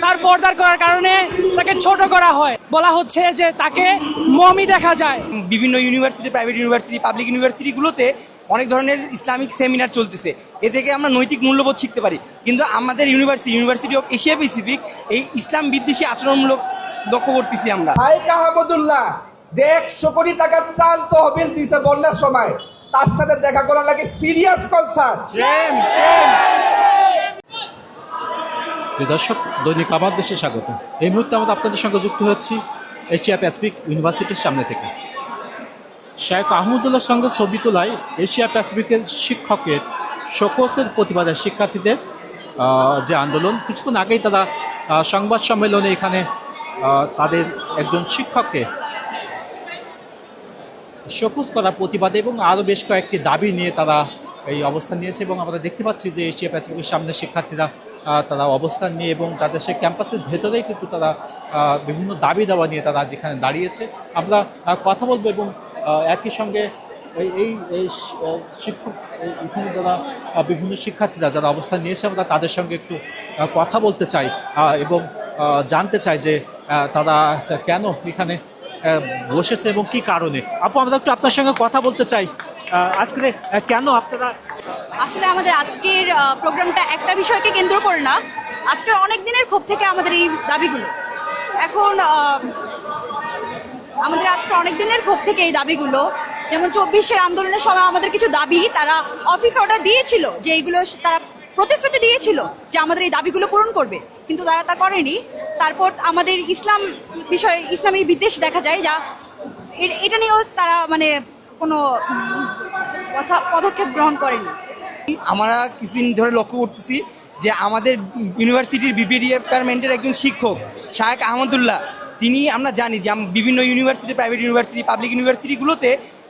তার পর্দার করার কারণে তাকে ছোট করা হয়, বলা হচ্ছে যে তাকে মমি দেখা যায়। বিভিন্ন ইউনিভার্সিটি, প্রাইভেট ইউনিভার্সিটি, পাবলিক ইউনিভার্সিটিগুলোতে অনেক ধরনের ইসলামিক সেমিনার চলতেছে। এ থেকে আমরা নৈতিক মূল্যবোধ শিখতে পারি, কিন্তু আমাদের ইউনিভার্সিটি অফ এশিয়া প্যাসিফিক এই ইসলাম বিদ্বেষী আচরণমূলক লক্ষ্য করতেছি আমরা। শাইখ আহমদুল্লাহ যে 100 কোটি টাকার ত্রাণ তহবিল দিয়েছে বন্যার সময়, তার সাথে দেখা করা লাগে সিরিয়াস কনসার্ন। দর্শক, দৈনিক আমার দেশে স্বাগত। এই মুহূর্তে আমরা আপনাদের সঙ্গে যুক্ত হচ্ছি এশিয়া প্যাসিফিক ইউনিভার্সিটির সামনে থেকে। শাইখ আহমদুল্লাহর সঙ্গে ছবি তোলায় এশিয়া প্যাসিফিকের শিক্ষকের শোকসের প্রতিবাদের শিক্ষার্থীদের যে আন্দোলন, কিছুক্ষণ আগেই তারা সংবাদ সম্মেলনে এখানে তাদের একজন শিক্ষককে শোকস করার প্রতিবাদে এবং আরও বেশ কয়েকটি দাবি নিয়ে তারা এই অবস্থান নিয়েছে। এবং আমরা দেখতে পাচ্ছি যে এশিয়া প্যাসিফিকের সামনে শিক্ষার্থীরা তারা অবস্থান নিয়ে এবং তাদের সেই ক্যাম্পাসের ভেতরেই কিন্তু তারা বিভিন্ন দাবি দাওয়া নিয়ে তারা যেখানে দাঁড়িয়েছে। আমরা কথা বলবো এবং একই সঙ্গে এই শিক্ষক এখানে যারা বিভিন্ন শিক্ষার্থীরা যারা অবস্থান নিয়েছে আমরা তাদের সঙ্গে একটু কথা বলতে চাই এবং জানতে চাই যে তারা কেন এখানে বসেছে এবং কি কারণে। আপু, আমরা একটু আপনার সঙ্গে কথা বলতে চাই, আজকে কেন আপনারা আসলে আমাদের আজকের প্রোগ্রামটা একটা বিষয়কে কেন্দ্র করে না, আজকের অনেক দিনের ক্ষোভ থেকে আমাদের এই দাবিগুলো। এখন আমাদের আজকে অনেক দিনের ক্ষোভ থেকে এই দাবিগুলো, যেমন 24-এর আন্দোলনের সময় আমাদের কিছু দাবি তারা অফিস অর্ডার দিয়েছিল, যে এইগুলো তারা প্রতিশ্রুতি দিয়েছিল যে আমাদের এই দাবিগুলো পূরণ করবে, কিন্তু তারা তা করেনি। তারপর আমাদের ইসলামী বিদ্বেষ দেখা যায়, যা এটা নিয়েও তারা মানে কোনো পদক্ষেপ গ্রহণ করেনি। আমরা কিছুদিন ধরে লক্ষ্য করতেছি যে আমাদের ইউনিভার্সিটির বিপিডি ডিপার্টমেন্টের একজন শিক্ষক শাইখ আহমদুল্লাহ, তিনি, আমরা জানি যে বিভিন্ন ইউনিভার্সিটি, প্রাইভেট ইউনিভার্সিটি, পাবলিক ইউনিভার্সিটিগুলোতে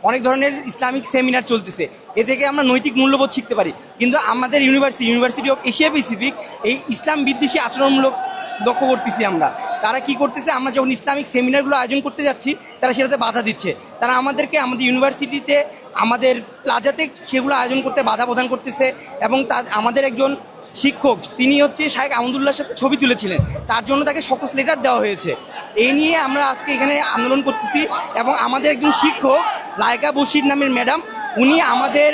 অনেক ধরনের ইসলামিক সেমিনার চলতেছে। এ থেকে আমরা নৈতিক মূল্যবোধ শিখতে পারি, কিন্তু আমাদের ইউনিভার্সিটি অফ এশিয়া প্যাসিফিক এই ইসলাম বিদ্বেষী আচরণমূলক লক্ষ্য করতেছি আমরা। তারা কি করতেছে, আমরা যখন ইসলামিক সেমিনারগুলো আয়োজন করতে যাচ্ছি তারা সেটাতে বাধা দিচ্ছে। তারা আমাদেরকে আমাদের ইউনিভার্সিটিতে, আমাদের প্লাজাতে সেগুলো আয়োজন করতে বাধা প্রদান করতেছে। এবং আমাদের একজন শিক্ষক, তিনি হচ্ছে শাইখ আহমদুল্লাহর সাথে ছবি তুলেছিলেন, তার জন্য তাকে শোকস লেটার দেওয়া হয়েছে। এই নিয়ে আমরা আজকে এখানে আন্দোলন করতেছি। এবং আমাদের একজন শিক্ষক লাইকা বশির নামের ম্যাডাম, উনি আমাদের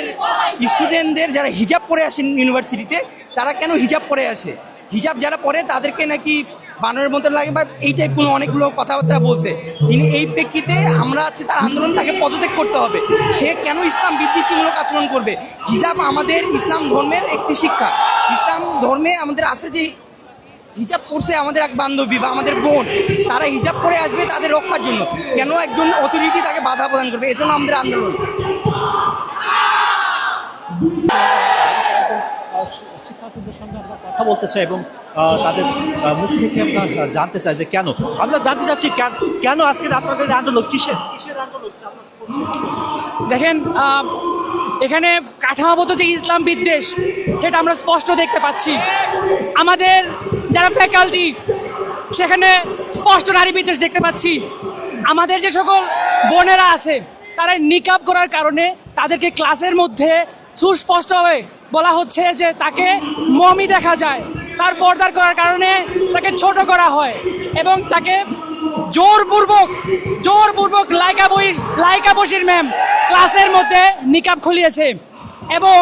স্টুডেন্টদের যারা হিজাব পরে আসেন ইউনিভার্সিটিতে, তারা কেন হিজাব পরে আসে, হিজাব যারা পরে তাদেরকে নাকি বানরের মতো লাগে বা এই টাইপ কোনো অনেকগুলো কথাবার্তা বলছে। তিনি এই প্রেক্ষিতে আমরা হচ্ছে তার আন্দোলন, তাকে পদত্যাগ করতে হবে। সে কেন ইসলাম বিদ্বেষীমূলক আচরণ করবে? হিজাব আমাদের ইসলাম ধর্মের একটি শিক্ষা। ইসলাম ধর্মে আমাদের আছে যে হিজাব পরছে আমাদের এক বান্ধবী বা আমাদের বোন, তারা হিজাব পরে আসবে তাদের রক্ষার জন্য, কেন একজন অথরিটি তাকে বাধা প্রদান করবে? এজন্য আমাদের আন্দোলন। শিক্ষার্থীদের সঙ্গে আমরা কথা বলতে চাই এবং তাদের মুখ থেকে আমরা জানতে চাই যে কেন, আমরা জানতে চাচ্ছি কেন আজকের আপনাদের আন্দোলন, কিসের আন্দোলন? দেখেন, এখানে কাঠামোগত যে ইসলাম বিদ্বেষ সেটা আমরা স্পষ্ট দেখতে পাচ্ছি। আমাদের যারা ফ্যাকাল্টি, সেখানে স্পষ্ট নারী বিদ্বেষ দেখতে পাচ্ছি। আমাদের যে সকল বোনেরা আছে তারা নিকাব করার কারণে তাদেরকে ক্লাসের মধ্যে সুস্পষ্টভাবে বলা হচ্ছে যে তাকে মমি দেখা যায়, তার পর্দার করার কারণে তাকে ছোট করা হয় এবং তাকে জোরপূর্বক লাইকা বশির ম্যাম ক্লাসের মধ্যে নিকাব খুলিয়েছে। এবং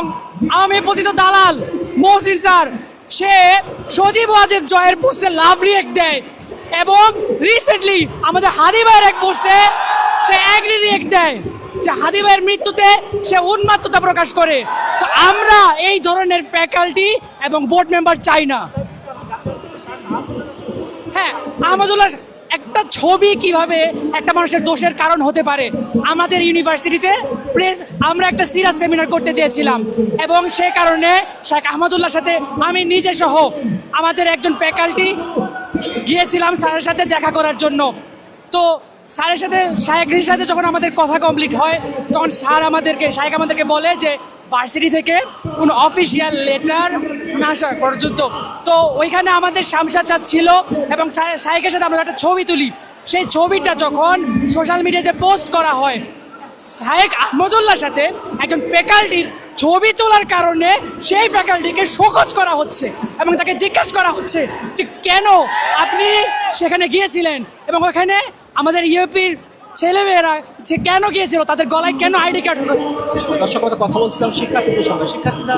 আওয়ামী পতিত দালাল মহসিন স্যার, সে সজীব ওয়াজেদ জয়ের পোস্টে লাভ রিয়েক্ট দেয় এবং রিসেন্টলি আমাদের হাদি ভাইয়ের এক পোস্টে সে অ্যাগ্রি রিয়েক্ট দেয়। সে হাদি ভাইয়ের মৃত্যুতে সে উন্মাত্ততা প্রকাশ করে। তো আমরা এই ধরনের ফ্যাকাল্টি এবং বোর্ড মেম্বার চাই না। হ্যাঁ, আহমদুল্লাহ একটা ছবি কিভাবে একটা মানুষের দোষের কারণ হতে পারে? আমাদের ইউনিভার্সিটিতে আমরা একটা সিরাত সেমিনার করতে চেয়েছিলাম এবং সে কারণে শাইখ আহমদুল্লাহর সাথে আমি নিজে সহ আমাদের একজন ফ্যাকাল্টি গিয়েছিলাম স্যারের সাথে দেখা করার জন্য। তো স্যারের সাথে, শাইখের সাথে যখন আমাদের কথা কমপ্লিট হয়, তখন শাইখ আমাদেরকে বলে যে ভার্সিটি থেকে কোনো অফিসিয়াল লেটার না আসা পর্যন্ত। তো ওইখানে আমাদের শামশাদ চাঁদ ছিল এবং শাইখের সাথে আমরা একটা ছবি তুলি। সেই ছবিটা যখন সোশ্যাল মিডিয়াতে পোস্ট করা হয়, শাইখ আহমদুল্লাহর সাথে একজন ফ্যাকাল্টির ছবি তোলার কারণে সেই ফ্যাকাল্টিকে শোকজ করা হচ্ছে এবং তাকে জিজ্ঞাসা করা হচ্ছে যে কেন আপনি সেখানে গিয়েছিলেন, এবং ওখানে আমাদের ইউপির ছেলেমেয়েরা যে কেন গিয়েছিল তাদের গলায় কেন আইডি কার্ড দর্শক আমরা কথা বলছিলাম শিক্ষার্থীদের সঙ্গে। শিক্ষার্থীরা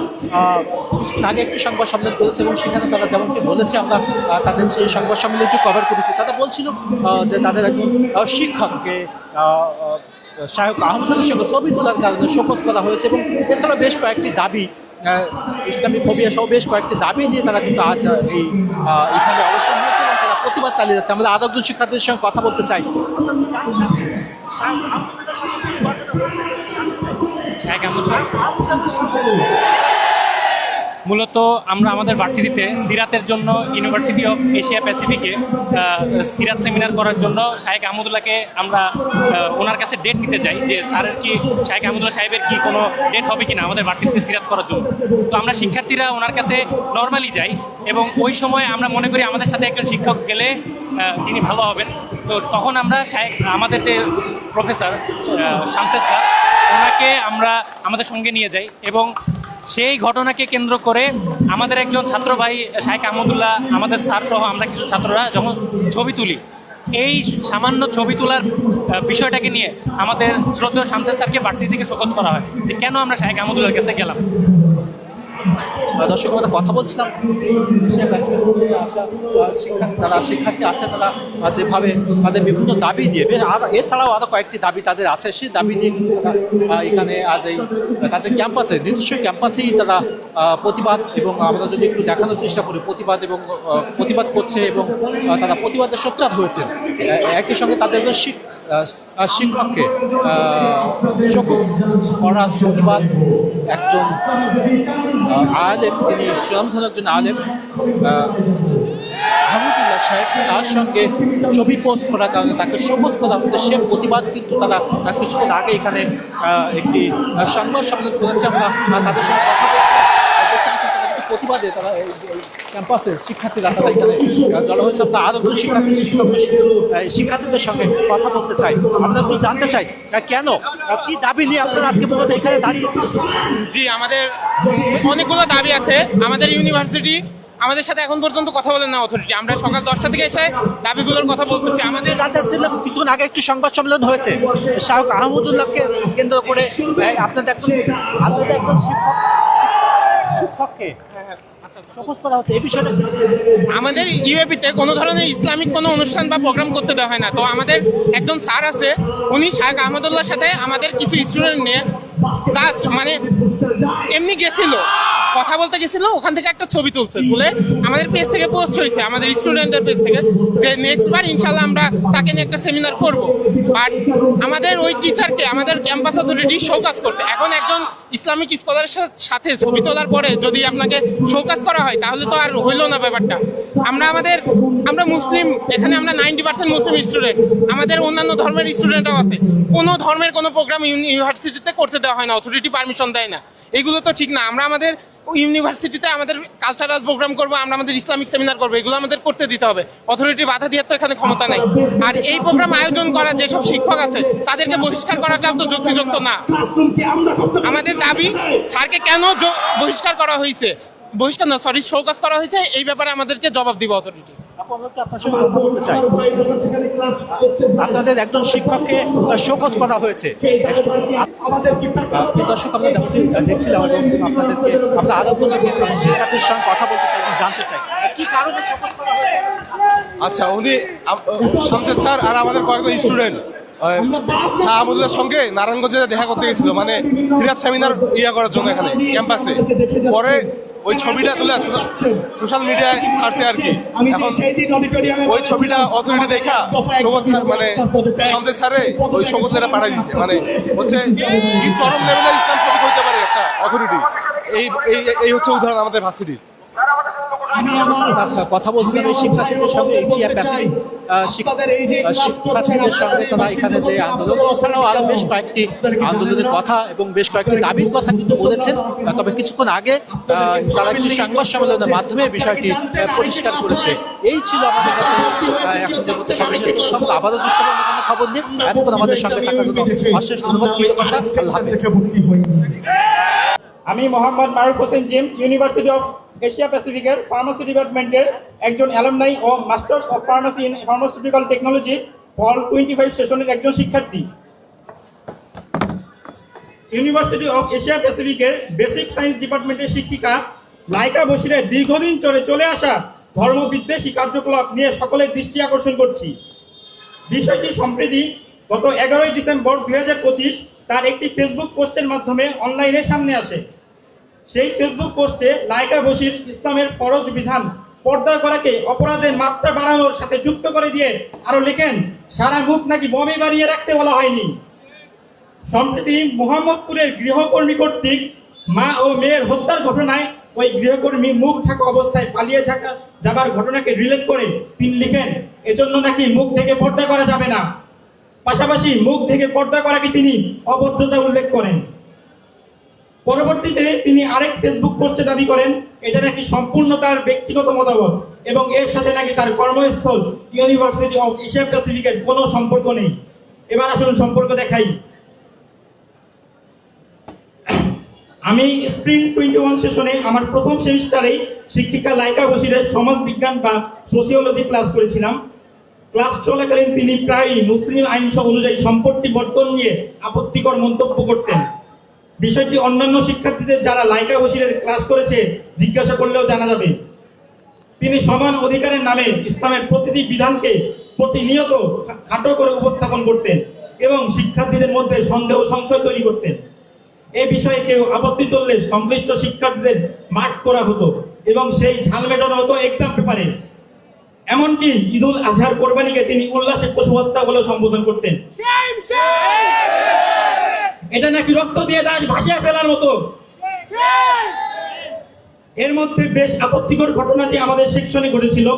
কিছুদিন আগে একটি সংবাদ সম্মেলন করেছে এবং সেখানে তারা যেমনটি বলেছে, আমরা তাদের সেই সংবাদ সম্মেলনটি কভার করেছি। তারা বলছিল যে তাদের একজন শিক্ষককে শায়খ আহমদের সঙ্গে ছবি তোলার কারণে শোকজ করা হয়েছে এবং এছাড়া বেশ কয়েকটি দাবি, ইসলামী ফোবিয়া সহ বেশ কয়েকটি দাবি নিয়ে তারা কিন্তু আজ এখানে অবস্থান নিয়েছে এবং তারা প্রতিবাদ চালিয়ে যাচ্ছে। আমরা আরো একজন শিক্ষার্থীদের সঙ্গে কথা বলতে চাই। মূলত আমরা আমাদের ভার্সিটিতে সিরাতের জন্য ইউনিভার্সিটি অফ এশিয়া প্যাসিফিকে সিরাত সেমিনার করার জন্য শাহেখ আহমদুল্লাহকে আমরা ওনার কাছে ডেট নিতে যাই যে স্যারের কি শাহেখ আহমদুল্লাহ সাহেবের কি কোনো ডেট হবে কিনা আমাদের ভার্সিটিতে সিরাত করার জন্য। তো আমরা শিক্ষার্থীরা ওনার কাছে নর্মালি যাই এবং ওই সময় আমরা মনে করি আমাদের সাথে একজন শিক্ষক গেলে তিনি ভালো হবেন। তো তখন আমরা শাহেখ আমাদের যে প্রফেসর শামসেদ স্যার ওনাকে আমরা আমাদের সঙ্গে নিয়ে যাই এবং সেই ঘটনাকে কেন্দ্র করে আমাদের একজন ছাত্র ভাই শাহেখ আহমদুল্লাহ, আমাদের স্যার সহ আমরা কিছু ছাত্ররা যখন ছবি তুলি, এই সামান্য ছবি তোলার বিষয়টাকে নিয়ে আমাদের শ্রদ্ধেয় শামসেদ স্যারকে ভার্সিটি থেকে শোকজ করা হয় যে কেন আমরা শাহেখ আহমদুল্লাহর কাছে গেলাম। দর্শক আমরা কথা বলছিলাম আসা যারা শিক্ষার্থী আছে তারা যেভাবে তাদের বিভিন্ন দাবি দিয়ে, এছাড়াও আরও কয়েকটি দাবি তাদের আছে, সেই দাবি নিয়ে এখানে আজ এই তাদের ক্যাম্পাসে নিজস্ব ক্যাম্পাসেই তারা প্রতিবাদ, এবং আমরা যদি একটু দেখানোর চেষ্টা করি প্রতিবাদ করছে এবং তারা প্রতিবাদে সোচ্চার হয়েছে। একই সঙ্গে তাদের একজন শিক্ষককে শোকজ করার প্রতিবাদ, একজন আলেম, তিনি সুনামধন্য একজন আলেম আহমদুল্লাহ সাহেব, তার সঙ্গে ছবি পোস্ট করার কারণে তাকে শোকজ করা হচ্ছে, সে প্রতিবাদ কিন্তু তারা কিছুক্ষণ আগে এখানে একটি সংবাদ সম্মেলন করেছে। আমরা তাদের সঙ্গে কথা বলছি, প্রতিবাদে তারা ক্যাম্পাসের শিক্ষার্থীরা তারা এখানে জড়ো হয়েছে। আমরা আরও একজন শিক্ষার্থীদের সঙ্গে কথা বলতে চাই, আমরা একটু জানতে চাই কেন, কি দাবি নিয়ে আপনারা আজকে মূলত এখানে দাঁড়িয়েছেন? জি, আমাদের অনেকগুলো দাবি আছে। আমাদের ইউনিভার্সিটি আমাদের সাথে এখন পর্যন্ত কথা বলেন না অথরিটি। আমরা সকাল 10টা থেকে এসে দাবিগুলোর কথা বলতেছি। আমাদের জানতে চাচ্ছিলাম, কিছুক্ষণ আগে একটি সংবাদ সম্মেলন হয়েছে শাহেখ আহমদুল্লাহকে কেন্দ্র করে, আপনাদের একজন শিক্ষককে শোকজ করা হচ্ছে, এই বিষয়টা আমাদের ইউএপিতে কোনো ধরনের ইসলামিক কোনো অনুষ্ঠান বা প্রোগ্রাম করতে দেওয়া হয় না। তো আমাদের একজন স্যার আছে, উনি শাহেখ আহমদুল্লাহর সাথে আমাদের কিছু স্টুডেন্ট নিয়ে জাস্ট মানে এমনি গেছিল, কথা বলতে গেছিল, ওখান থেকে একটা ছবি তুলে আমাদের পেজ থেকে পোস্ট হয়েছে, আমাদের স্টুডেন্টদের পেজ থেকে, যে নেক্সট বার ইনশাল্লাহ আমরা তাকে নিয়ে একটা সেমিনার করব। বাট আমাদের ওই টিচারকে আমাদের ক্যাম্পাস অথরিটি শোকজ করছে। এখন একজন ইসলামিক স্কলারের সাথে ছবি তোলার পরে যদি আপনাকে শোকজ করা হয় তাহলে তো আর হইল না ব্যাপারটা। আমরা মুসলিম, এখানে আমরা 90% মুসলিম স্টুডেন্ট, আমাদের অন্যান্য ধর্মের স্টুডেন্টরাও আছে। কোনো ধর্মের কোনো প্রোগ্রাম ইউনিভার্সিটিতে করতে দেওয়া হয় না, অথরিটি পারমিশন দেয় না। এগুলো তো ঠিক না। আমরা আমাদের ইউনিভার্সিটিতে আমাদের কালচারাল প্রোগ্রাম করবো, আমরা আমাদের ইসলামিক সেমিনার করবো, এগুলো আমাদের করতে দিতে হবে। অথরিটি বাধা দেওয়ার তো এখানে ক্ষমতা নেই। আর এই প্রোগ্রাম আয়োজন করা যেসব শিক্ষক আছে তাদেরকে বহিষ্কার করাটাও তো যুক্তিযুক্ত না। আমাদের দাবি, স্যারকে কেন বহিষ্কার করা হয়েছে, শোকজ করা হয়েছে, এই ব্যাপারে আমাদেরকে জবাব দিব অথরিটি। আপনাদের একজন শিক্ষককে শোকজ করা হয়েছে, দর্শক আমরা যেমনটি দেখছিলাম, আপনাদেরকে আমরা আরো শিক্ষার্থীর সঙ্গে কথা বলতে চাই, জানতে চাই কি কারণে শোকজ করা হয়েছে। আচ্ছা, উনি শামসেদ স্যার আর আমাদের কয়েকজন স্টুডেন্ট শাহ আহমদুল্লাহর সঙ্গে নারায়ণগঞ্জে দেখা করতে গেছিল, মানে সিরাত সেমিনার করার জন্য এখানে ক্যাম্পাসে। পরে ওই ছবিটা তুলে সোশ্যাল মিডিয়ায় ছাড়ছে আর কি। এখন ওই ছবিটা অথরিটি দেখা মানে শামসেদ স্যারে ওই শোকজটা পাঠাই দিচ্ছে, মানে হচ্ছে কি চরম লেভেলে ইসলাম ফোবিক হইতে পারে একটা অথরিটি। এই হচ্ছে উদাহরণ আমাদের ভার্সিটি। কথা বলছিলাম এই শিক্ষার্থীদের সঙ্গে, এশিয়া প্যাসিফিক শিক্ষার্থীদের সঙ্গে তারা এখানে যে আন্দোলন, এছাড়াও আরো বেশ কয়েকটি আন্দোলনের কথা এবং বেশ কয়েকটি দাবির কথা কিন্তু বলেছেন। তবে কিছুক্ষণ আগে তারা একটি সংবাদ সম্মেলনের মাধ্যমে বিষয়টি পরিষ্কার করেছে। এই ছিল আমাদের কাছে এখন যে মতো সর্বশেষ খবর। আবারও যুক্ত হবো কোনো খবর নিয়ে। এতক্ষণ আমাদের সঙ্গে থাকার জন্য অশেষ ধন্যবাদ। আল্লাহ হাফেজ। আমি Mohammad Maruf Hossain Jim, university of Asia প্যাসিফিকের ফার্মাসি ডিপার্টমেন্টের একজন অ্যালামনাই ও masters of pharmacy in pharmaceutical technology fall 25 সেশনের একজন শিক্ষার্থী। ইউনিভার্সিটি অফ এশিয়া প্যাসিফিকের বেসিক সায়েন্স ডিপার্টমেন্টের শিক্ষিকা লাইকা বশিরের দীর্ঘদিন চলে আসা ধর্মবিদ্বেষী কার্যকলাপ নিয়ে সকলের দৃষ্টি আকর্ষণ করছি। বিষয়টি সম্প্রতি গত 11 ডিসেম্বর 2025 তার একটি ফেসবুক পোস্টের মাধ্যমে অনলাইনে সামনে আসে। সেই ফেসবুক পোস্টে লাইকা বশির ইসলামের ফরজ বিধান পর্দা করাকে অপরাধের মাত্রা বাড়ানোর সাথে যুক্ত করে দিয়ে আরো লেখেন, সারা মুখ নাকি বমে বাড়িয়ে রাখতে বলা হয়নি। সম্প্রতি মোহাম্মদপুরের গৃহকর্মী কর্তৃক মা ও মেয়ের হত্যার ঘটনায় ওই গৃহকর্মী মুখ ঢাকা অবস্থায় পালিয়ে যাবার ঘটনাকে রিলেট করে তিনি লিখেন, এজন্য নাকি মুখ ঢেকে পর্দা করা যাবে না। পাশাপাশি মুখ ঢেকে পর্দা করাকে তিনি অবৈধতা উল্লেখ করেন। পরবর্তীতে তিনি আরেক ফেসবুক পোস্টে দাবি করেন এটা নাকি সম্পূর্ণ তার ব্যক্তিগত মতামত এবং এর সাথে নাকি তার কর্মস্থল ইউনিভার্সিটি অফ এশিয়া প্যাসিফিকের কোনো সম্পর্ক নেই। এবার আসুন সম্পর্ক দেখাই। আমি স্প্রিং 21 সেশনে আমার প্রথম সেমিস্টারেই শিক্ষিকা লাইকা বশিরের সমাজ বিজ্ঞান বা সোশিওলজি ক্লাস করেছিলাম। ক্লাস চলাকালীন তিনি প্রায়ই মুসলিম আইন অনুযায়ী সম্পত্তি বর্তন নিয়ে আপত্তিকর মন্তব্য করতেন। বিষয়টি অন্যান্য শিক্ষার্থীদের যারা লাইকা বশিরের ক্লাস করেছে জিজ্ঞাসা করলেও জানা যাবে। তিনি সমান অধিকারের নামে ইসলামের প্রতিটি বিধানকে প্রতিনিয়ত খাটো করে উপস্থাপন করতেন এবং শিক্ষার্থীদের মধ্যে সন্দেহ সংশয় তৈরি করতেন। এ বিষয়ে কেউ আপত্তি তুললে সংশ্লিষ্ট শিক্ষার্থীদের মার্ক করা হতো এবং সেই ঝাল মেটানো হতো এক্সাম পেপারে। এমনকি ঈদুল আজহার কোরবানিকে তিনি উল্লাসে পশু হত্যা বলে সম্বোধন করতেন। এটা নাকি রক্ত দিয়ে দাস ভাসিয়ে ফেলার মতো। এর মধ্যে বেশ আপত্তিকর ঘটনাটি আমাদের সেকশনে ঘটেছিল,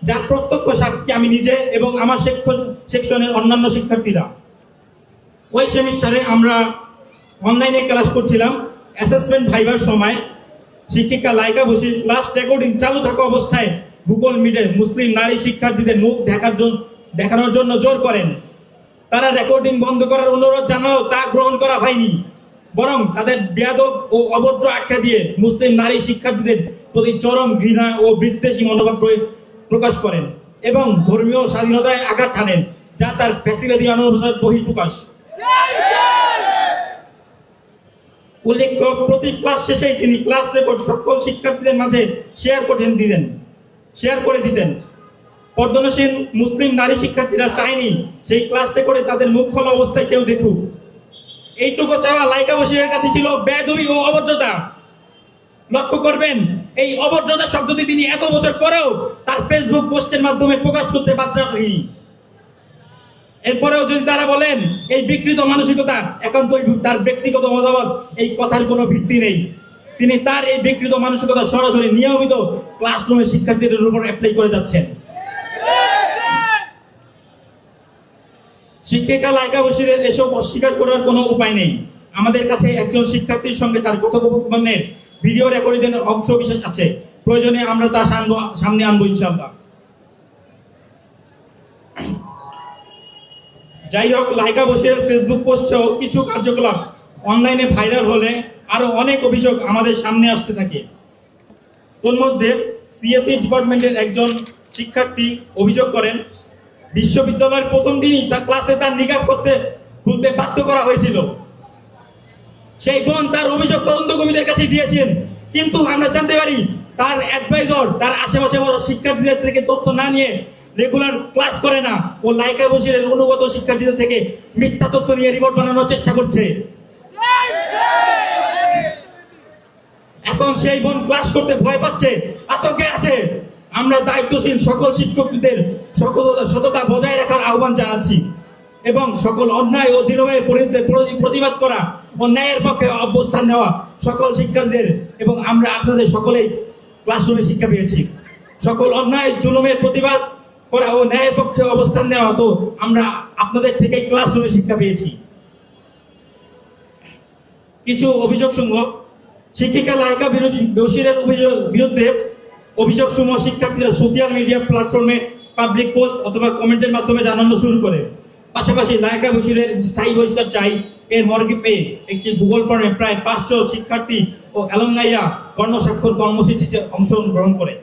যার প্রত্যক্ষ সাক্ষী আমি নিজে এবং আমার সেকশনের অন্যান্য শিক্ষার্থীরা। ওই সেমিস্টারে আমরা অনলাইনে ক্লাস করছিলাম। অ্যাসেসমেন্ট ভাইবার সময় শিক্ষিকা লাইকা বশির ক্লাস রেকর্ডিং চালু থাকা অবস্থায় গুগল মিটে মুসলিম নারী শিক্ষার্থীদের মুখ দেখানোর জন্য জোর করেন। তারা রেকর্ডিং বন্ধ করার অনুরোধ জানালেও তা গ্রহণ করা হয়নি, বরং তাদের বেয়াদব ও অভদ্র আখ্যা দিয়ে মুসলিম নারী শিক্ষার্থীদের প্রতি চরম ঘৃণা ও বিদ্বেষী মনোভাব প্রকাশ করেন এবং ধর্মীয় স্বাধীনতায় আঘাত হানেন, যা তার ফ্যাসিবাদী মানবতার বহিঃপ্রকাশ। উল্লেখ্য, প্রতি ক্লাস শেষেই তিনি ক্লাস রেকর্ড সকল শিক্ষার্থীদের মাঝে শেয়ার করে দিতেন। পর্যনশীল মুসলিম নারী শিক্ষার্থীরা চায়নি সেই ক্লাস রেকর্ডে তাদের মুখ খোলা অবস্থায় কেউ দেখুক। এইটুকু চাওয়া লাইকা বশিরের কাছে ছিল বেয়াদবি ও অভদ্রতা। লক্ষ্য করবেন, এই অভদ্রতা শব্দটি তিনি এত বছর পরেও তার ফেসবুক পোস্টের মাধ্যমে প্রকাশ করতে বাধ্য হয়নি। এরপরেও যদি তারা বলেন এই বিকৃত মানসিকতা এখন তো তার ব্যক্তিগত মতামত, এই কথার কোনো ভিত্তি নেই। তিনি তার এই বিকৃত মানসিকতা সরাসরি নিয়মিত ক্লাসরুমে শিক্ষার্থীদের উপর অ্যাপ্লাই করে যাচ্ছেন। শিক্ষিকা লাইকা বশিরের এসব অস্বীকার করার কোনো উপায় নেই। আমাদের কাছে একজন শিক্ষার্থীর সঙ্গে তার কথোপকথনের ভিডিও রেকর্ডিংয়ের অংশ বিশেষ আছে, প্রয়োজনে আমরা তা সামনে আনবো ইনশাআল্লাহ। যাই হোক, লাইকা বশিরের ফেসবুক পোস্টেও কিছু কার্যকলাপ অনলাইনে ভাইরাল হলে আরো অনেক অভিযোগ আমাদের সামনে আসতে থাকে। তোর মধ্যে সিএসসি ডিপার্টমেন্টের একজন শিক্ষার্থী অভিযোগ করেন, বিশ্ববিদ্যালয়ের প্রথম দিনই তার ক্লাসে তার নিকাব খুলতে বাধ্য করা হয়েছিল। সেই বোন তার অভিযোগ তদন্ত কমিটির কাছে দিয়েছেন, কিন্তু আমরা জানতে পারি তার অ্যাডভাইজর তার আশেপাশে শিক্ষার্থীদের থেকে তথ্য না নিয়ে রেগুলার ক্লাস করে না ও লাইকা বশিরের অনুগত শিক্ষার্থীদের থেকে মিথ্যা তথ্য নিয়ে রিপোর্ট বানানোর চেষ্টা করছে। এখন সেই বোন ক্লাস করতে ভয় পাচ্ছে, আতঙ্কে আছে। আমরা দায়িত্বশীল সকল শিক্ষকদের সততা বজায় রাখার আহ্বান জানাচ্ছি এবং সকল অন্যায় ও জুলুমের বিরুদ্ধে প্রতিবাদ করা ও ন্যায়ের পক্ষে অবস্থান নেওয়া সকল শিক্ষার্থীদের, এবং আমরা আপনাদের সকলেই ক্লাসরুমে শিক্ষা পেয়েছি। সকল অন্যায় জুলুমের প্রতিবাদ করা ও ন্যায়ের পক্ষে অবস্থান নেওয়া তো আমরা আপনাদের থেকেই ক্লাসরুমে শিক্ষা পেয়েছি। কিছু অভিযোগ সমূহ শিক্ষিকা লাইকা বশিরের বিরুদ্ধে অভিযোগ সমূহ শিক্ষার্থীরা সোশ্যাল মিডিয়া প্ল্যাটফর্মে পাবলিক পোস্ট অথবা কমেন্টের মাধ্যমে জানানো শুরু করে। পাশাপাশি লাইকা বশিরের স্থায়ী বহিষ্কার চাই এর মর্গে পেয়ে একটি গুগল ফর্মে প্রায় 500 শিক্ষার্থী ও ও অ্যালুমনাইরা গণস্বাক্ষর কর্মসূচিতে অংশগ্রহণ করে।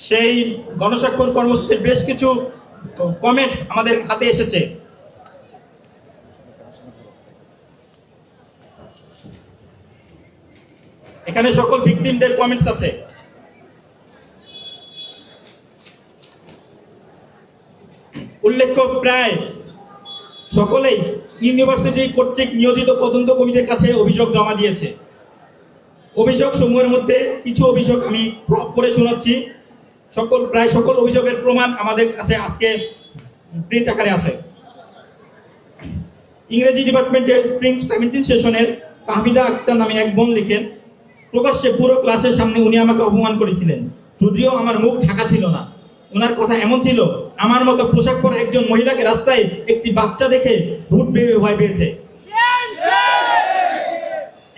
সেই গণস্বাক্ষর কর্মসূচির বেশ কিছু কমেন্ট আমাদের হাতে এসেছে। এখানে সকল ভিকটিমদের কমেন্টস আছে। উল্লেখ্য, প্রায় সকলেই ইউনিভার্সিটি কর্তৃক নিয়োজিত তদন্ত কমিটির কাছে অভিযোগ জমা দিয়েছে। অভিযোগ সমূহের মধ্যে কিছু অভিযোগ আমি পড়ে শোনাচ্ছি। প্রায় সকল অভিযোগের প্রমাণ আমাদের কাছে আজকে প্রিন্ট আকারে আছে। ইংরেজি ডিপার্টমেন্টের স্প্রিং 17 সেশনের ফাহমিদা আক্তার নামে এক বোন লিখেন, প্রকাশ্যে পুরো ক্লাসের সামনে উনি আমাকে অপমান করেছিলেন, যদিও আমার মুখ ঢাকা ছিল না। ওনার কথা এমন ছিল, আমার মতো পোশাক পরা একজন মহিলাকে রাস্তায় একটি বাচ্চা দেখে ভূত ভেবে ভয় পেয়েছে।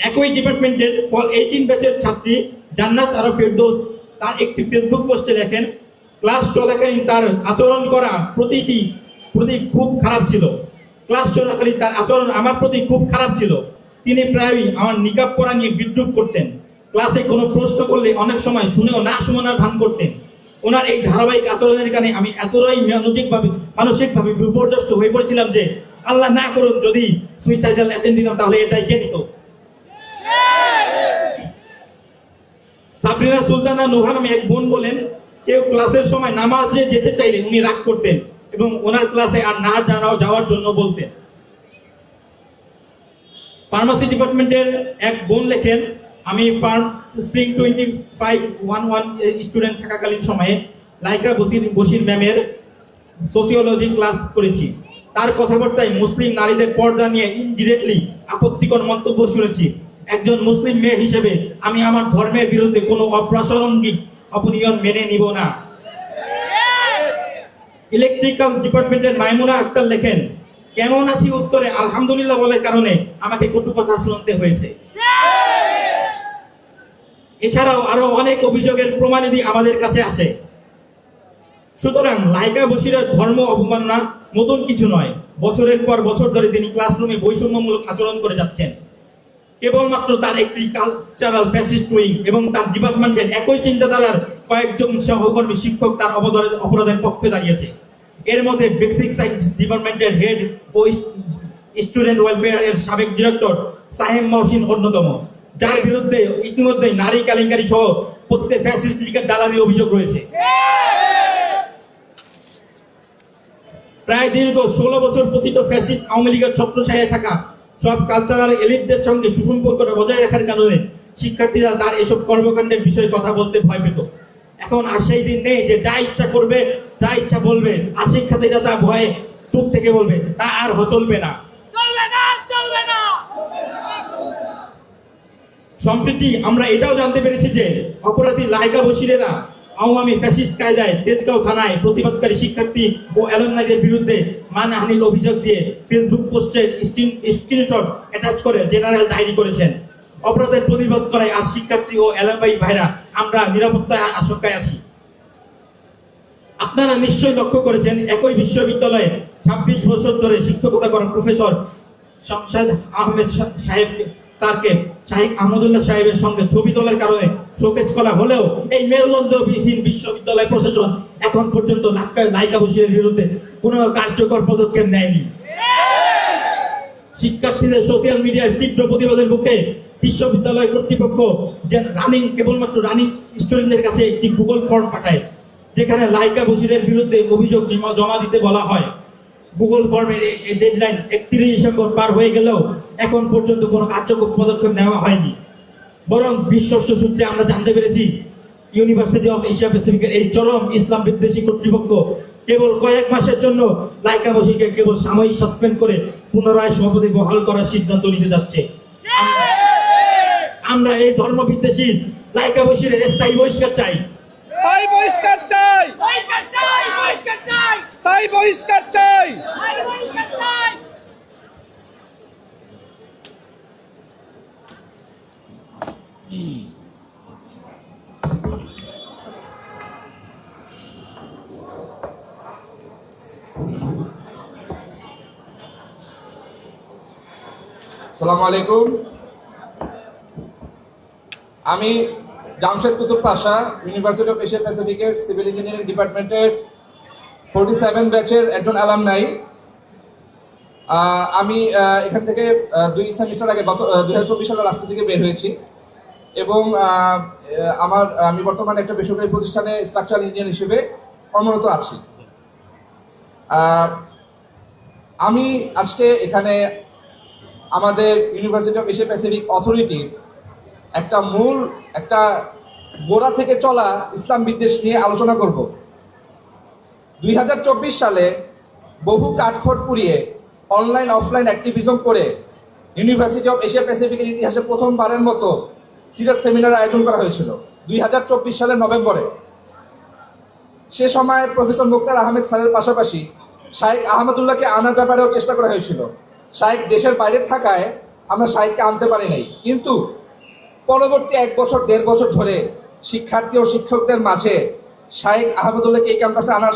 একই ডিপার্টমেন্টের ফল 18 ব্যাচের ছাত্রী জান্নাত আরা ফেরদৌস তার একটি ফেসবুক পোস্টে লেখেন, ক্লাস চলাকালীন তার আচরণ করা প্রতি খুব খারাপ ছিল। ক্লাস চলাকালীন তার আচরণ আমার প্রতি খুব খারাপ ছিল। তিনি প্রায়ই আমার নিকাব পরা নিয়ে বিদ্রুপ করতেন। ক্লাসে কোনো প্রশ্ন করলে অনেক সময় শুনেও না শোনার ভান করতেন। ওনার এই ধারাবাহিক আচরণের কারণে আমি এতটাই মানসিকভাবে বিপর্যস্ত হয়ে পড়েছিলাম যে আল্লাহ না করুন যদি সুইসাইডাল অ্যাটেম্প দিতাম তাহলে এটাই কে নিত। সাবরিনা সুলতানা নোহা নামে এক বোন বলেন, কেউ ক্লাসের সময় নামাজে যেতে চাইলে উনি রাগ করতেন এবং ওনার ক্লাসে আর না যাওয়ার জন্য বলতেন। ফার্মাসি ডিপার্টমেন্টের এক বোন লেখেন, আমি স্প্রিং 2511 স্টুডেন্ট থাকাকালীন সময়ে লাইকা বশির ম্যামের সোসিওলজি ক্লাস করেছি। তার কথাবার্তায় মুসলিম নারীদের পর্দা নিয়ে ইনডিরেক্টলি আপত্তিকর মন্তব্য শুনেছি। একজন মুসলিম মেয়ে হিসেবে আমি আমার ধর্মের বিরুদ্ধে কোনো অপ্রাসঙ্গিক অপনিয়ন মেনে নিব না। ইলেকট্রিক্যাল ডিপার্টমেন্টের মাইমুনা আক্তার লেখেন, কেমন আছি উত্তরে আলহামদুলিল্লাহ বলার কারণে আমাকে কটু কথা শুনতে হয়েছে। এছাড়াও আরো অনেক অভিযোগের প্রমাণাদি আমাদের কাছে আছে। সুতরাং লাইকা বশিরের ধর্ম অবমাননা নতুন কিছু নয়। বছরের পর বছর ধরে তিনি ক্লাসরুমে বৈষম্যমূলক আচরণ করে যাচ্ছেন। কেবলমাত্র তার একটি কালচারাল ফ্যাসিস্ট উইং এবং তার ডিপার্টমেন্টের একই চিন্তাধারার কয়েকজন সহকর্মী শিক্ষক তার অপরাধের পক্ষে দাঁড়িয়েছে। এর মধ্যে বেসিক সায়েন্স ডিপার্টমেন্টের হেড ও স্টুডেন্ট ওয়েলফেয়ার এর সাবেক ডিরেক্টর সাহেব মহসিন অন্যতম, যার বিরুদ্ধে ইতিমধ্যে নারী কেলেঙ্কারি সহ প্রতিটি ফ্যাসিস্ট লীগের দালালির অভিযোগ রয়েছে। প্রায় দীর্ঘ 16 বছর পতিত ফ্যাসিস্ট আওয়ামী লীগের ছত্রছায়ায় থাকা সব কালচারাল এলিটদের সঙ্গে সুসম্পর্ক বজায় রাখার কারণে শিক্ষার্থীরা তার এসব কর্মকাণ্ডের বিষয়ে কথা বলতে ভয় পেত। এখন আর সেই দিন নেই যে যা ইচ্ছা করবে, যা ইচ্ছা বলবে, আর শিক্ষার্থীরা তা ভয়ে চুপ থেকে বলবে, তা আর চলবে না। সম্প্রতি আমরা এটাও জানতে পেরেছি যে অপরাধী লাইকা বশিরেরা আওয়ামী ফ্যাসিস্ট কায়দায় তেজগাঁও থানায় প্রতিবাদকারী শিক্ষার্থী ও অ্যালুমনাইদের বিরুদ্ধে মানহানির অভিযোগ দিয়ে ফেসবুক পোস্টের স্ক্রিনশট অ্যাটাচ করে জেনারেল ডায়েরি করেছেন। অপরাধের প্রতিবাদ করায় আজ শিক্ষার্থী ও অ্যালুমনাই ভাইরা আমরা নিরাপত্তার আশঙ্কায় আছি। আপনারা নিশ্চয়ই লক্ষ্য করেছেন, একই বিশ্ববিদ্যালয়ে 26 বছর ধরে শিক্ষকতা করা প্রফেসর শামসাদ আহমেদ স্যারকে শাহেখ আহমদুল্লাহ সাহেবের সঙ্গে ছবি তোলার কারণে শোকেজ করা হলেও এই মেরুদণ্ডবিহীন বিশ্ববিদ্যালয় প্রশাসন এখন পর্যন্ত লাইকা বশিরের বিরুদ্ধে কোনো কার্যকর পদক্ষেপ নেয়নি। শিক্ষার্থীদের সোশ্যাল মিডিয়ায় তীব্র প্রতিবাদের মুখে বিশ্ববিদ্যালয় কর্তৃপক্ষ কেবলমাত্র রানিং স্টুডেন্টদের কাছে একটি গুগল ফর্ম পাঠায়, যেখানে লাইকা বশিরের বিরুদ্ধে অভিযোগ জমা দিতে বলা হয়। গুগল ফর্মের এই ডেডলাইন 31 ডিসেম্বর পার হয়ে গেলেও এখন পর্যন্ত কোনো কার্যকর পদক্ষেপ নেওয়া হয়নি। বরং বিশ্বস্ত সূত্রে আমরা জানতে পেরেছি, ইউনিভার্সিটি অফ এশিয়া প্যাসিফিকের এই চরম ইসলাম বিদ্বেষী কর্তৃপক্ষ কেবল কয়েক মাসের জন্য লাইকা বশিরকে কেবল সাময়িক সাসপেন্ড করে পুনরায় সভাপতি বহাল করার সিদ্ধান্ত নিতে যাচ্ছে। আমরা এই ধর্ম বিদ্বেষী লাইকা বশিরের স্থায়ী বহিষ্কার চাই। স্থায়ী বহিষ্কার চাই, স্থায়ী বহিষ্কার চাই। আসসালামু আলাইকুম। আমি Jamshed Kutub Pasha, university of Asia প্যাসিফিকের সিভিল ইঞ্জিনিয়ারিং ডিপার্টমেন্টের 47 ব্যাচের একজন অ্যালামনাই। আমি এখান থেকে 2 সেমিস্টার আগে গত 2024 সালের লাস্টের দিকে বের হয়েছি এবং আমি বর্তমানে একটা বেসরকারি প্রতিষ্ঠানে স্ট্রাকচারাল ইঞ্জিনিয়ার হিসেবে কর্মরত আছি। আমি আজকে এখানে আমাদের ইউনিভার্সিটি অফ এশিয়া প্যাসিফিক অথরিটির একটা গোড়া থেকে চলা ইসলাম বিদ্বেষ নিয়ে আলোচনা করব। 2024 সালে বহু কাঠখড় পুড়িয়ে অনলাইন অফলাইন অ্যাক্টিভিজম করে ইউনিভার্সিটি অফ এশিয়া প্যাসিফিকের ইতিহাসে প্রথমবারের মতো সিরাত সেমিনার আয়োজন করা হয়েছিল 2024 সালের নভেম্বরে। সে সময় প্রফেসর মুক্তার আহমেদ স্যারের পাশাপাশি শাইখ আহমদুল্লাহকে আনার ব্যাপারেও চেষ্টা করা হয়েছিল। শাইখ দেশের বাইরে থাকায় আমরা শাইখকে আনতে পারি নাই, কিন্তু পরবর্তী 1 বছর 1.5 বছর ধরে শিক্ষার্থী ও শিক্ষকদের মাঝে শাইখ আহমদুল্লাহকে এই ক্যাম্পাসে আনার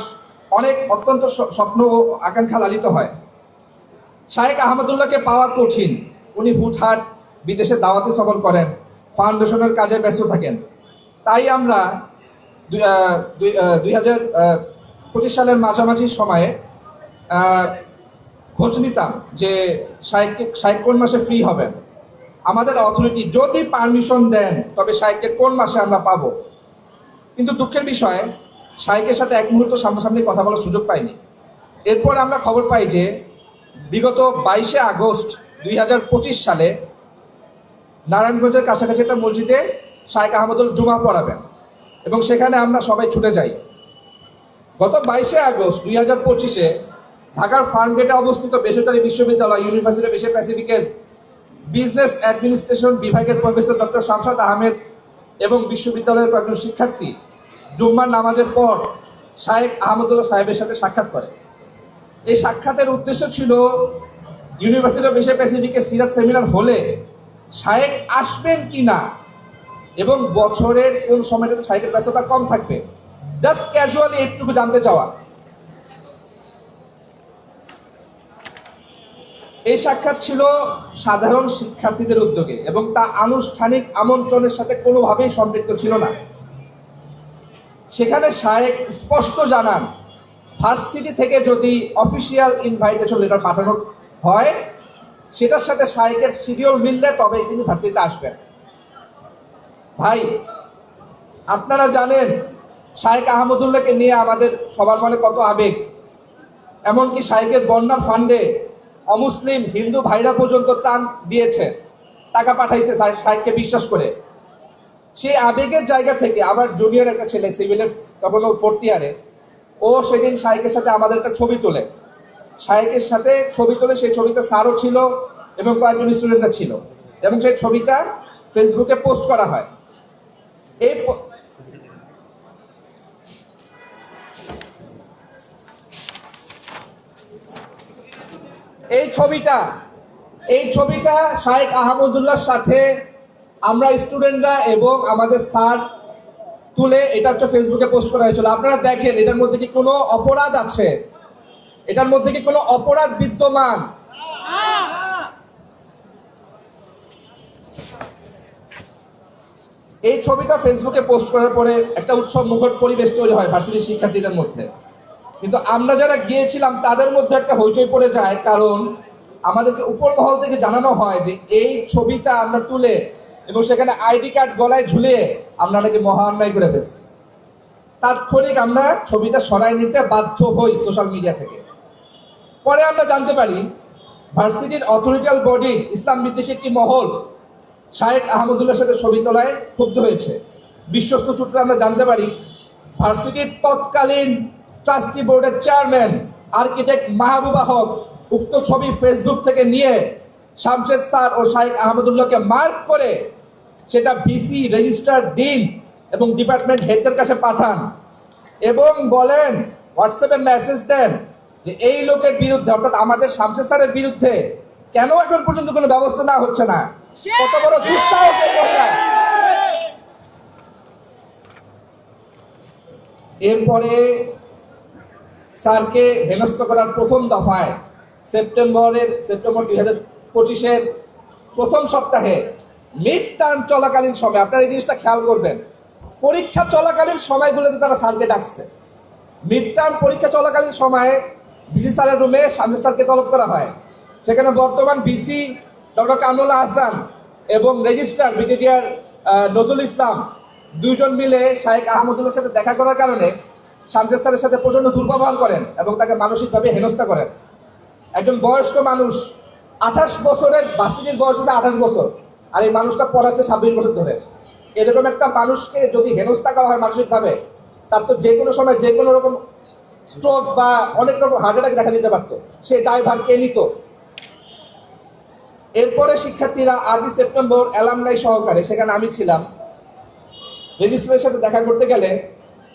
অত্যন্ত স্বপ্ন ও আকাঙ্ক্ষা লালিত হয়। শাইখ আহমদুল্লাহকে পাওয়া কঠিন। উনি হুটহাট বিদেশে দাওয়াতি সফর করেন, ফাউন্ডেশনের কাজে ব্যস্ত থাকেন। তাই আমরা 2025 সালের মাঝামাঝি সময়ে খোঁজ নিতাম যে শাইখ কোন মাসে ফ্রি হবেন। আমাদের অথরিটি যদি পারমিশন দেন তবে শাইখকে কোন মাসে আমরা পাবো। কিন্তু দুঃখের বিষয়, শাইখের সাথে এক মুহূর্ত সামনাসামনি কথা বলার সুযোগ পাইনি। এরপর আমরা খবর পাই যে বিগত 22 আগস্ট 2025 সালে নারায়ণগঞ্জের কাছাকাছি একটা মসজিদে শাইখ আহমদুল্লাহ জুমা পড়াবেন এবং সেখানে আমরা সবাই ছুটে যাই। গত 22 আগস্ট 2025-এ ঢাকার ফার্মগেটে অবস্থিত বেসরকারি বিশ্ববিদ্যালয় ইউনিভার্সিটি অফ এশিয়া প্যাসিফিকের বিজনেস অ্যাডমিনিস্ট্রেশন বিভাগের প্রফেসর ডক্টর শামসাদ আহমেদ এবং বিশ্ববিদ্যালয়ের কয়েকজন শিক্ষার্থী জুম্মার নামাজের পর শাইখ আহমদুল্লাহ সাহেবের সাথে সাক্ষাৎ করে। এই সাক্ষাতের উদ্দেশ্য ছিল ইউনিভার্সিটি অফ এশিয়া প্যাসিফিকের সিরাত সেমিনার হলে শাইখ আসবেন কি না এবং বছরের কোন সময়টাতে শাইখের ব্যস্ততা কম থাকবে, জাস্ট ক্যাজুয়ালি একটুকু জানতে চাওয়া। এই সাক্ষাৎ ছিল সাধারণ শিক্ষার্থীদের উদ্যোগে এবং তা আনুষ্ঠানিক আমন্ত্রণের সাথে কোনোভাবেই সম্পৃক্ত ছিল না। সেখানে শাইখ স্পষ্ট জানান, ভার্সিটি থেকে যদি অফিসিয়াল ইনভাইটেশন লেটার পাঠানো হয় সেটার সাথে শাইখের শিডিউল মিললে তবেই তিনি ভার্সিটিতে আসবেন। ভাই, আপনারা জানেন শাইখ আহমদুল্লাহকে নিয়ে আমাদের সবার মনে কত আবেগ। এমনকি শাইখের বন্যার ফান্ডে অমুসলিম হিন্দু ভাইরা পর্যন্ত ত্রাণ দিয়েছে, টাকা পাঠাইছে শাইখকে বিশ্বাস করে। সেই আবেগের জায়গা থেকে আমার জুনিয়র একটা ছেলে সিভিলের, তখন ও 4th ইয়ারে, ও সেদিন শাইখের সাথে আমাদের একটা ছবি তোলে। শাইখের সাথে ছবি তোলে, সেই ছবিতে স্যারও ছিল এবং কয়েকজন স্টুডেন্টরা ছিল এবং সেই ছবিটা ফেসবুকে পোস্ট করা হয়। এই ছবিটা শাইখ আহমদুল্লাহর সাথে আমরা স্টুডেন্টরা এবং আমাদের স্যার তুলে এটা হচ্ছে ফেসবুকে পোস্ট করা হয়েছিল। আপনারা দেখেন এটার মধ্যে কি কোনো অপরাধ আছে? এটার মধ্যে কি কোনো অপরাধ বিদ্যমান? এই ছবিটা ফেসবুকে পোস্ট করার পরে একটা উৎসব মুখর পরিবেশ তৈরি হয় ভার্সিটির শিক্ষার্থীদের মধ্যে, কিন্তু আমরা যারা গিয়েছিলাম তাদের মধ্যে একটা হইচই পড়ে যায়, কারণ আমাদেরকে উপর মহল থেকে জানানো হয় যে এই ছবিটা আমরা তুলে এবং সেখানে আইডি কার্ড গলায় ঝুলিয়ে আমরা নাকি মহা অন্যায় করে ফেলছি। তাৎক্ষণিক আমরা ছবিটা সরাই নিতে বাধ্য হই সোশ্যাল মিডিয়া থেকে। পরে আমরা জানতে পারি ভার্সিটির অথরিটিয়াল বডি ইসলাম বিদ্বেষী একটি মহল শাইখ আহমদুল্লাহর সাথে ছবি তোলায় ক্ষুব্ধ হয়েছে। বিশ্বস্ত সূত্রে আমরা জানতে পারি ভার্সিটির তৎকালীন ট্রাস্টি বোর্ডের চেয়ারম্যান আর্কিটেক্ট মাহবুবা হক উক্ত ছবি ফেসবুক থেকে নিয়ে শামশেদ স্যার ও শাইখ আহমদুল্লাহকে মার্ক করে সেটা ভিসি, রেজিস্ট্রার, ডিন এবং ডিপার্টমেন্ট হেডদের কাছে পাঠান এবং বলেন, হোয়াটসঅ্যাপে মেসেজ দেন যে এই লোকের বিরুদ্ধে, অর্থাৎ আমাদের শামশেদ স্যারের বিরুদ্ধে কেন এখন পর্যন্ত কোনো ব্যবস্থা না হচ্ছে না? কত বড় দুঃসাহস এই মহিলা! এরপরে স্যারকে হেনস্থ করার প্রথম দফায় সেপ্টেম্বর 2025-এর প্রথম সপ্তাহে মিড টার্ম চলাকালীন সময় আপনারা এই জিনিসটা খেয়াল করবেন, পরীক্ষা চলাকালীন সময়গুলোতে তারা স্যারকে ডাকছে। মিড টার্ম পরীক্ষা চলাকালীন সময়ে ভিসি স্যারের রুমে সামনে স্যারকে তলব করা হয়। সেখানে বর্তমান ভিসি ডক্টর কামরুল আহসান এবং রেজিস্ট্রার ব্রিগেডিয়ার নজরুল ইসলাম দুইজন মিলে শাহেখ আহমদুল্লাহর সাথে দেখা করার কারণে শামশেদ স্যারের সাথে প্রচণ্ড দুর্ব্যবহার করেন এবং তাকে মানসিকভাবে হেনস্থা করেন। একজন বয়স্ক মানুষ, 28 বছরের ভার্সিটির বয়স হচ্ছে 28 বছর, আর এই মানুষটা পড়াচ্ছে 26 বছর ধরে। এরকম একটা মানুষকে যদি হেনস্থা করা হয় মানসিকভাবে, তার তো যে কোনো সময় যে কোনো রকম স্ট্রোক বা অনেক রকম হার্ট অ্যাটাক দেখা দিতে পারতো। সেই দায়ভার কে নিত? এরপরে শিক্ষার্থীরা 8 সেপ্টেম্বর অ্যালামনাই সহকারে, সেখানে আমি ছিলাম, রেজিস্ট্রারের সাথে দেখা করতে গেলে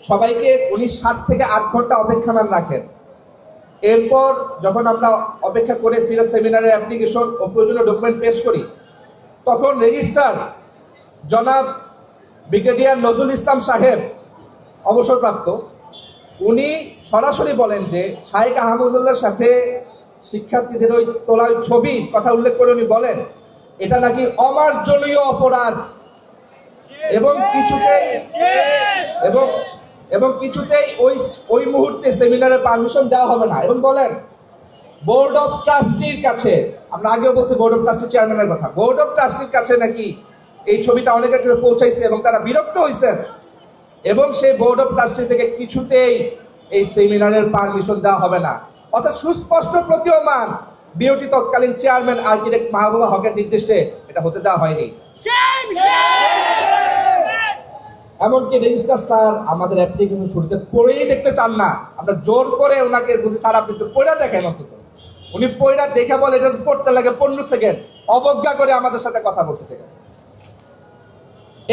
সবাইকে উনি 7 থেকে 8 ঘন্টা অপেক্ষামান রাখেন। এরপর যখন আমরা অপেক্ষা করে সিরাত সেমিনারের অ্যাপ্লিকেশন ও প্রয়োজনীয় ডকুমেন্ট পেশ করি, তখন রেজিস্ট্রার জনাব ব্রিগেডিয়ার নজরুল ইসলাম সাহেব, অবসরপ্রাপ্ত, উনি সরাসরি বলেন যে শাহেখ আহমদুল্লাহর সাথে শিক্ষার্থীদের ওই তোলা ছবির কথা উল্লেখ করে উনি বলেন এটা নাকি অমার্জনীয় অপরাধ এবং কিছুতেই ওই মুহূর্তে সেমিনারের পারমিশন দেওয়া হবে না, এবং বলেন বোর্ড অফ ট্রাস্টির কাছে, আমরা আগেও বলছি বোর্ড অফ ট্রাস্টি চেয়ারম্যানের কথা, বোর্ড অফ ট্রাস্টির কাছে নাকি এই ছবিটা অনেকের কাছে পৌঁছাইছে এবং তারা বিরক্ত হয়েছেন, এবং সেই বোর্ড অফ ট্রাস্টি থেকে কিছুতেই এই সেমিনারের পারমিশন দেওয়া হবে না। অর্থাৎ সুস্পষ্ট প্রতীয়মান বিওটি তৎকালীন চেয়ারম্যান আর্কিটেক্ট মাহবুবা হকের নির্দেশে এটা হতে দেওয়া হয়নি। এমনকি রেজিস্ট্রার স্যার আমাদের অ্যাপ্লিকেশন শুরুতে পড়েই দেখতে চান না। আমরা জোর করে ওনাকে বলছি, স্যার আপনি একটু পড়া দেখেন অন্তত। উনি পড়া দেখে বলে এটা পড়তে লাগে 15 সেকেন্ড, অবজ্ঞা করে আমাদের সাথে কথা বলছে।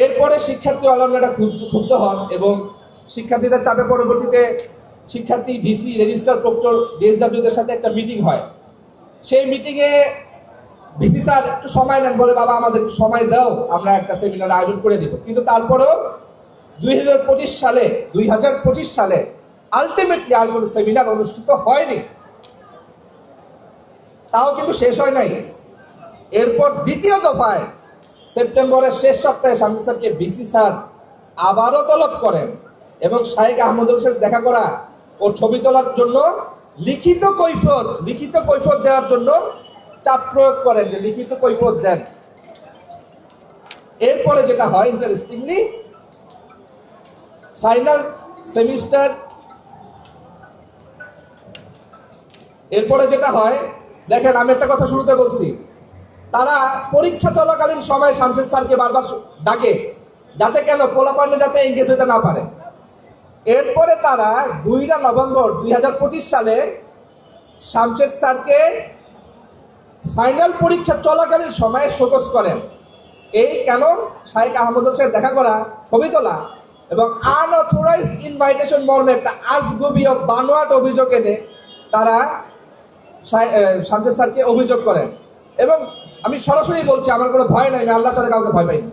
এরপরে শিক্ষার্থী অলমনারা ক্ষুব্ধ হন এবং শিক্ষার্থীদের চাপে পরবর্তীতে শিক্ষার্থী ভিসি রেজিস্ট্রার প্রক্টর ডিএসডব্লিউদের সাথে একটা মিটিং হয়। সেই মিটিংয়ে ভিসি স্যার একটু সময় নেন, বলে বাবা আমাদের একটু সময় দাও, আমরা একটা সেমিনার আয়োজন করে দিব। কিন্তু তারপরেও 2025 সালে আলটিমেটলি আর কোনো সেমিনার অনুষ্ঠিত হয়নি। তাও কিন্তু শেষ হয় নাই। এরপর দ্বিতীয় দফায় সেপ্টেম্বরের শেষ সপ্তাহে শামসুল স্যারকে ভিসি স্যার আবারও তলব করেন এবং শাহেখ আহমদুল্লাহর সাথে দেখা করা ও ছবি তোলার জন্য লিখিত কৈফিয়ত দেওয়ার জন্য চাপ প্রয়োগ করেন যে লিখিত কৈফিয়ত দেন। এরপরে যেটা হয়, ইন্টারেস্টিংলি ফাইনাল সেমিস্টার, এরপরে যেটা হয় দেখেন, আমি একটা কথা শুরুতে বলছি, তারা পরীক্ষা চলাকালীন সময় শামসুল স্যারকে বারবার ডাকে, যাতে কেন পোলাপারলে যাতে এঙ্গেজ হতে না পারে। এরপরে তারা 2 নভেম্বর 2025 সালে শামসুল স্যারকে ফাইনাল পরীক্ষা চলাকালীন সময়ে শোকজ করেন। এই কেন? শাহেখ আহমদুল্লাহর সাথে দেখা করা, ছবি তোলা এবং আনঅথরাইজড ইনভাইটেশন মর্মে একটা আজগুবি ও বানোয়াট অভিযোগ এনে তারা শামসুল স্যারকে অভিযোগ করেন। এবং আমি সরাসরি বলছি, আমার কোনো ভয় নাই, আমি আল্লাহ ছাড়া কাউকে ভয় পাই না।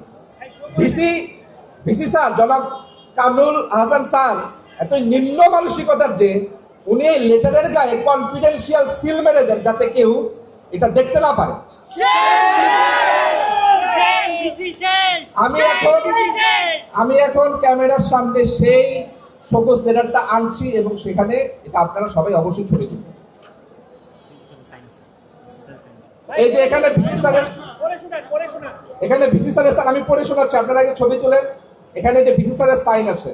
ভিসি স্যার জনাব কামরুল আহসান স্যার এত নিম্ন মানসিকতার যে উনি এই লেটারের গায়ে কনফিডেন্সিয়াল সিল মেরে দেন যাতে কেউ এটা দেখতে না পারে। আমি এখন ক্যামেরার সামনে সেই শোকজ লেটারটা আনছি এবং সেখানে এটা আপনারা সবাই অবশ্যই ছবি তুলবেন। এই যে এখানে ভিসি স্যারের আমি পড়ে শোনাচ্ছি, আপনারা আগে ছবি তুলেন। এখানে যে ভিসি স্যারের সাইন আছে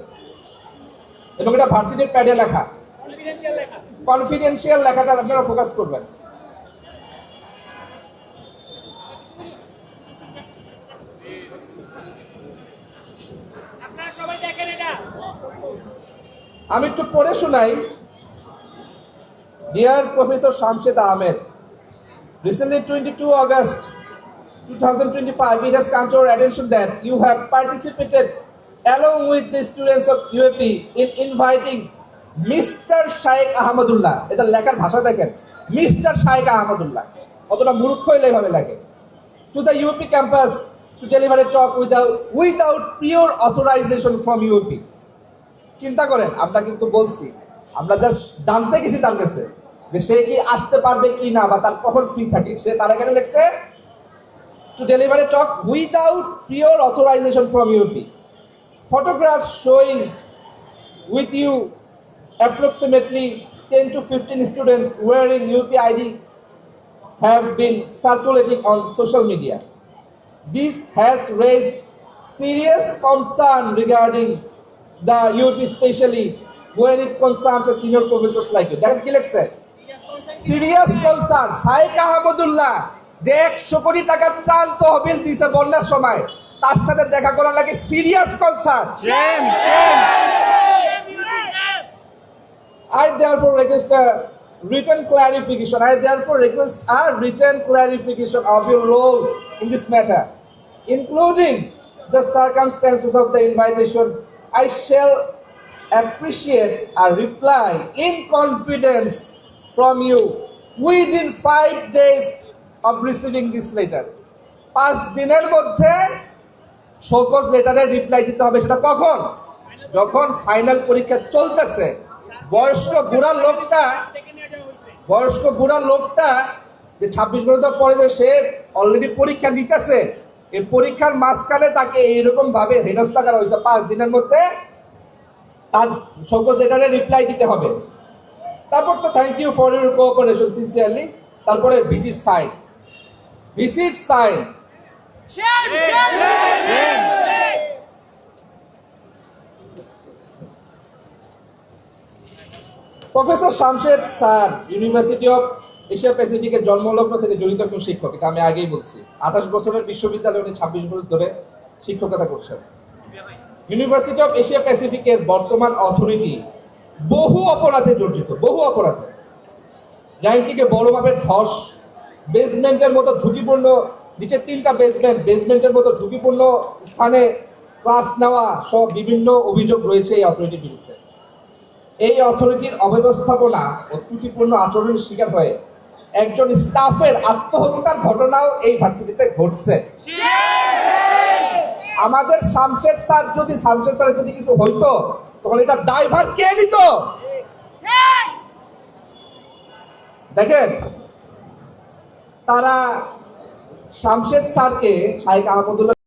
এবং এটা ভার্সিটির প্যাডে লেখা, কনফিডেন্সিয়াল লেখাটা আপনারা ফোকাস করবেন। আমি একটু পড়ে শোনাই। Dear professor Shamshed Ahmed, recently 22 August 2025, it has come to our attention that you have participated along with the students of UAP in inviting Mr. Shaikh Ahmadullah, এটা লেখার ভাষা দেখেন, Mr. Shaikh Ahmadullah, কতটা মূর্খ হইলে এভাবে লাগে, to the UAP campus to deliver a talk without prior authorization from UAP. চিন্তা করেন, আমরা কিন্তু বলছি, আমরা জাস্ট জানতে গেছি তার কাছে যে সে কি আসতে পারবে কি না বা তার কখন ফ্রি থাকে, সে তার এখানে লিখছে to deliver a talk without prior authorization from UP. Photographs showing with you approximately 10 to 15 students wearing UP ID have been circulating on social media. This has raised serious concern regarding the UP, especially when it concerns a senior professors like you. That is said. Serious concern. Shaikh Ahmadullah যে 100 কোটি টাকার ত্রাণ তহবিল দিছে বন্যার সময়, তার সাথে দেখা করার লাগে serious concern. I therefore request a written clarification. I therefore request a written clarification of your role in this matter, including the circumstances of the invitation. I shall appreciate a reply in confidence from you within 5 days of receiving this letter. 5 দিনের মধ্যে show cause লেটারে reply দিতে হবে। সেটা কখন? যখন final পরীক্ষা চলতেছে। বয়স্ক বুড়া লোকটা যে 26 বছর পরে যে সে অলরেডি পরীক্ষা নিতেছে, এই পরীক্ষার মাঝখানে তাকে এইরকম ভাবে হেনস্থা করা হয়েছে। 5 দিনের মধ্যে তার শোকজ লেটারে রিপ্লাই দিতে হবে। তারপর তো thank you for your cooperation sincerely. তারপরে visit sign. Professor Shamshed sir university of Asia প্যাসিফিকের জন্মলগ্ন থেকে জড়িত একজন শিক্ষক, এটা আমি আগেই বলছি। 28 বছরের বিশ্ববিদ্যালয়ে উনি 26 বছর ধরে শিক্ষকতা করছেন। ইউনিভার্সিটি অফ এশিয়া প্যাসিফিকের বর্তমান অথরিটি বহু অপরাধে জড়িত, র্যাঙ্কিংয়ে বড় মাপের ধস, বেসমেন্টের মতো ঝুঁকিপূর্ণ, নিচে 3টা বেসমেন্টের মতো ঝুঁকিপূর্ণ স্থানে ক্লাস নেওয়া সব বিভিন্ন অভিযোগ রয়েছে এই অথরিটির বিরুদ্ধে। এই অথরিটির অব্যবস্থাপনা ও ত্রুটিপূর্ণ আচরণের শিকার হয়ে একজন স্টাফের আত্মহত্যার ঘটনাও এই ভার্সিটিতে ঘটছে। আমাদের শামশেদ স্যার যদি কিছু হইতো তখন এটা দায়ভার কে নিত? দেখেন, তারা শামশেদ স্যারকে শাইখ আহমদুল্লাহ